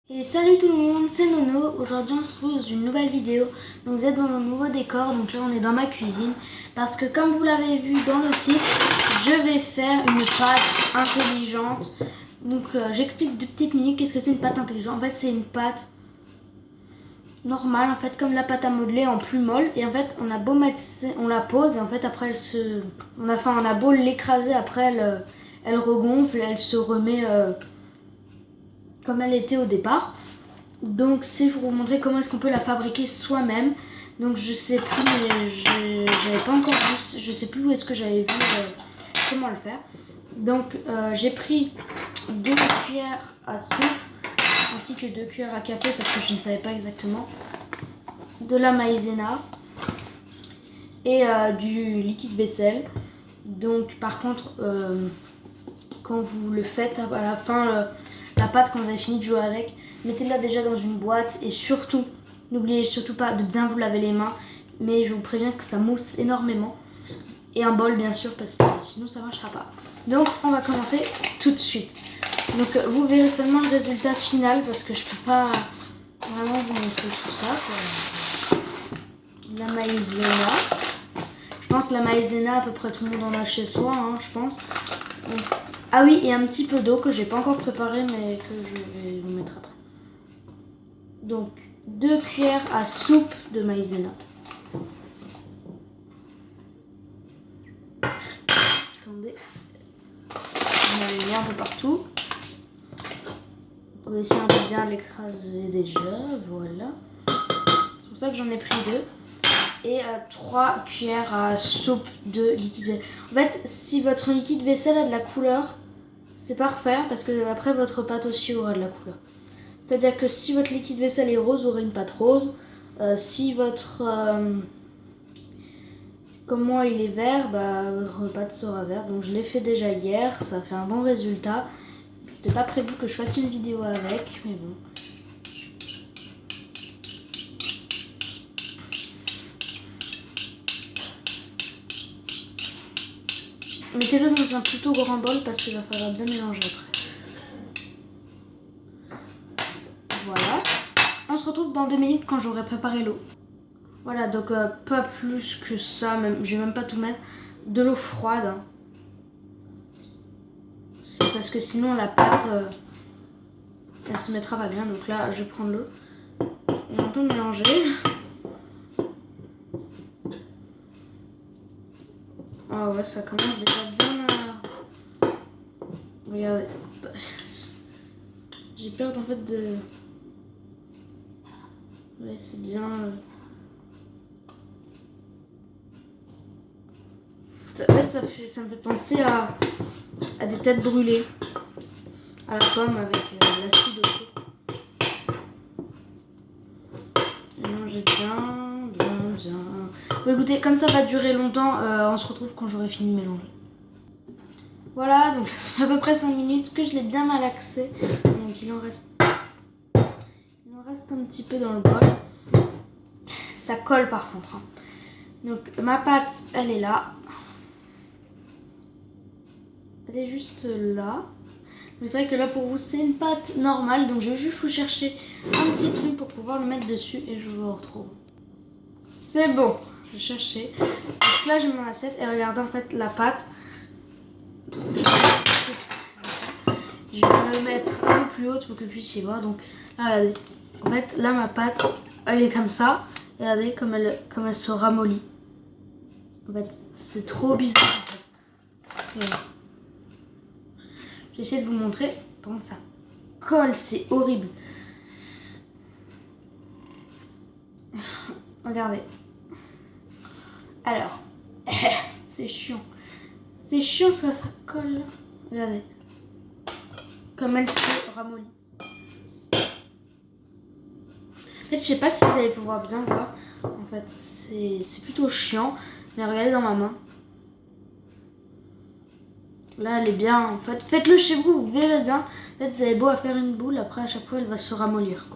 Et salut tout le monde, c'est Nono. Aujourd'hui on se retrouve dans une nouvelle vidéo. Donc vous êtes dans un nouveau décor, donc là on est dans ma cuisine. Parce que comme vous l'avez vu dans le titre, je vais faire une pâte intelligente. Donc j'explique 2 petites minutes qu'est-ce que c'est une pâte intelligente. En fait c'est une pâte normale, en fait comme la pâte à modeler en plus molle. Et en fait on a beau mettre, on la pose et en fait après elle se... On a beau l'écraser, après elle regonfle et elle se remet comme elle était au départ. Donc c'est pour vous montrer comment est-ce qu'on peut la fabriquer soi-même. Donc je sais plus, mais j'avais pas encore vu, je sais plus où est-ce que j'avais vu comment le faire. Donc j'ai pris 2 cuillères à soupe ainsi que 2 cuillères à café parce que je ne savais pas exactement, de la maïzena et du liquide vaisselle. Donc par contre quand vous le faites à la fin, la pâte, quand vous avez fini de jouer avec, mettez-la déjà dans une boîte et surtout, n'oubliez surtout pas de bien vous laver les mains, mais je vous préviens que ça mousse énormément. Et un bol bien sûr parce que sinon ça ne marchera pas. Donc on va commencer tout de suite. Donc vous verrez seulement le résultat final parce que je peux pas vraiment vous montrer tout ça, quoi. La maïzena. Je pense que la maïzena, à peu près tout le monde en a chez soi, hein, je pense. Donc, ah oui, et un petit peu d'eau que j'ai pas encore préparé mais que je vais vous mettre après. Donc 2 cuillères à soupe de maïzena. Attendez, on va aller un peu partout. On va essayer un peu bien l'écraser déjà, voilà. C'est pour ça que j'en ai pris 2. Et 3 cuillères à soupe de liquide vaisselle. En fait, si votre liquide vaisselle a de la couleur, c'est parfait parce que après votre pâte aussi aura de la couleur. C'est-à-dire que si votre liquide vaisselle est rose, vous aurez une pâte rose. Si votre... comme moi il est vert, bah, votre pâte sera verte. Donc je l'ai fait déjà hier, ça fait un bon résultat. C'était pas prévu que je fasse une vidéo avec, mais bon. Mettez-le dans un plutôt grand bol parce qu'il va falloir bien mélanger après. Voilà. On se retrouve dans 2 minutes quand j'aurai préparé l'eau. Voilà, donc pas plus que ça, même, je vais même pas tout mettre. De l'eau froide. Hein. C'est parce que sinon la pâte, elle se mettra pas bien. Donc là, je vais prendre l'eau et un peu mélanger. Ah ouais, ça commence déjà bien à... Regardez. J'ai peur en fait de... Ouais, c'est bien... En fait, ça me fait penser à des têtes brûlées. À la pomme avec l'acide aussi. Mélangez bien, bien, bien. Bon, écoutez, comme ça va durer longtemps, on se retrouve quand j'aurai fini de mélanger. Voilà, donc ça fait à peu près 5 minutes que je l'ai bien malaxé. Donc il en reste un petit peu dans le bol. Ça colle par contre. Hein. Donc ma pâte, elle est là. Elle est juste là. C'est vrai que là pour vous c'est une pâte normale. Donc je vais juste vous chercher un petit truc pour pouvoir le mettre dessus et je vous retrouve. C'est bon, je cherchais. Donc là j'ai mon assiette et regardez en fait la pâte. Je vais la mettre un peu plus haute pour que vous puissiez voir. Donc là, regardez. En fait là ma pâte elle est comme ça. Regardez comme elle se ramollit. En fait c'est trop bizarre en fait. J'essaie de vous montrer. Par contre ça colle, c'est horrible. Regardez. Alors, c'est chiant. C'est chiant ça colle. Regardez. Comme elle se ramollit. En fait, je sais pas si vous allez pouvoir bien voir. En fait, c'est plutôt chiant. Mais regardez dans ma main. Là, elle est bien. En fait, faites-le chez vous, vous verrez bien. En fait, vous avez beau à faire une boule, après, à chaque fois, elle va se ramollir.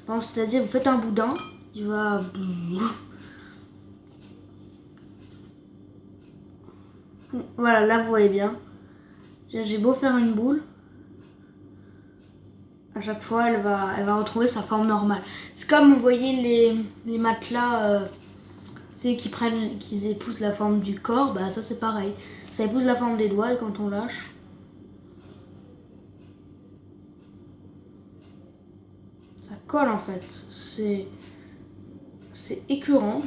Bon, c'est-à-dire, vous faites un boudin. Il va... Voilà, là, vous voyez bien. J'ai beau faire une boule. à chaque fois elle va retrouver sa forme normale. C'est comme vous voyez les matelas c'est qu'ils épousent la forme du corps, bah ça c'est pareil. Ça épouse la forme des doigts et quand on lâche, ça colle en fait. C'est écœurant.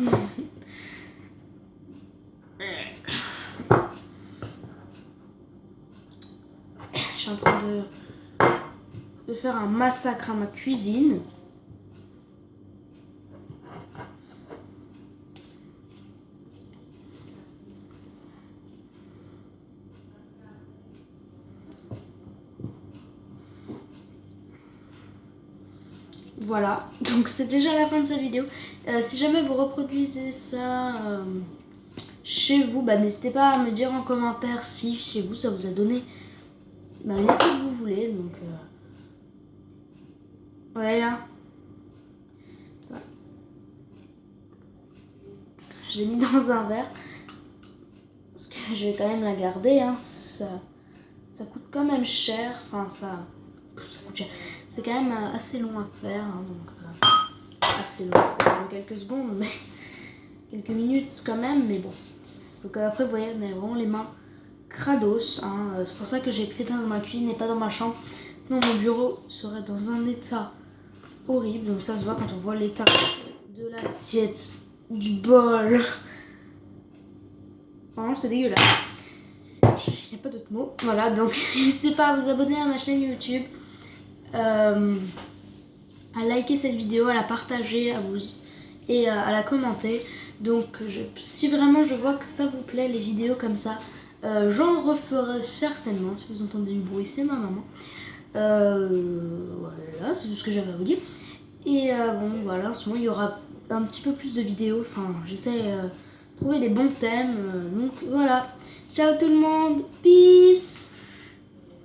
Je suis en train de faire un massacre à ma cuisine. Voilà, donc c'est déjà la fin de cette vidéo. Si jamais vous reproduisez ça chez vous, bah, n'hésitez pas à me dire en commentaire si chez vous ça vous a donné l'effet que vous voulez. Donc voilà. Je l'ai mis dans un verre parce que je vais quand même la garder. Hein. Ça coûte quand même cher. Enfin ça coûte cher. C'est quand même assez long à faire. Hein, donc assez long. En quelques secondes, mais quelques minutes quand même. Mais bon. Donc après vous voyez, on a vraiment les mains crados. Hein. C'est pour ça que j'ai fait dans ma cuisine et pas dans ma chambre. Sinon mon bureau serait dans un état horrible. Donc ça se voit quand on voit l'état de l'assiette, du bol. Vraiment c'est dégueulasse. Il n'y a pas d'autre mot. Voilà, donc n'hésitez pas à vous abonner à ma chaîne YouTube, à liker cette vidéo, à la partager, et à la commenter. Donc si vraiment je vois que ça vous plaît, les vidéos comme ça, j'en referai certainement. Si vous entendez du bruit, c'est ma maman. Voilà, c'est tout ce que j'avais à vous dire. Et bon voilà, en ce moment il y aura un petit peu plus de vidéos. Enfin, j'essaie de trouver des bons thèmes. Donc voilà. Ciao tout le monde. Peace.